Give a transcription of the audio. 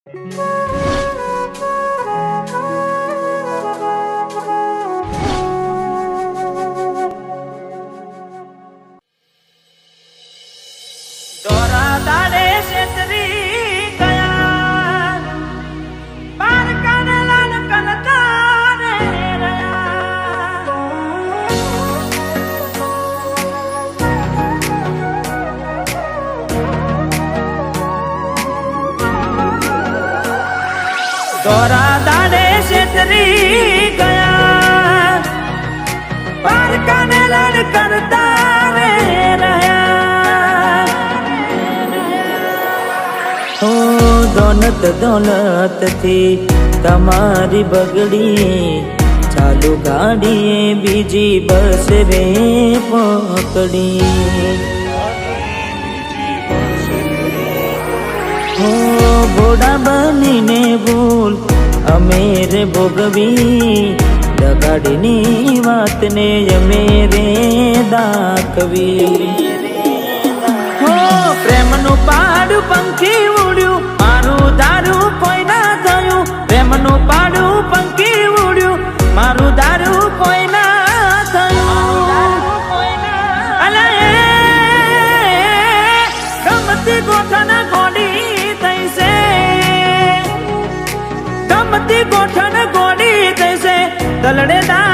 દોરા દાડે છેતરી ગયા, પારકાને લડ કરતા રે રહ્યા. હો દોલત દોલત થી તમારી બગડી, ચાલુ ગાડીએ બીજી બસ રે પકડી. હો ભોળા બનીને ભૂલ અમે રે ભોગવી, દગાડીની વાતને અમે રે દાખવી. હો પ્રેમનું પાડું પંખી ઉડ્યું, મારું દારૂ કોઈ ના થયું. પ્રેમનું પાડું પંખી ઉડ્યું, મારું દારૂ કોઈ ના થયું. અલા એ ગમતી ગોઠણ ગોડી થઈ છે, ગમતી ગોઠણ ગોડી થઈ છે. દલડે દા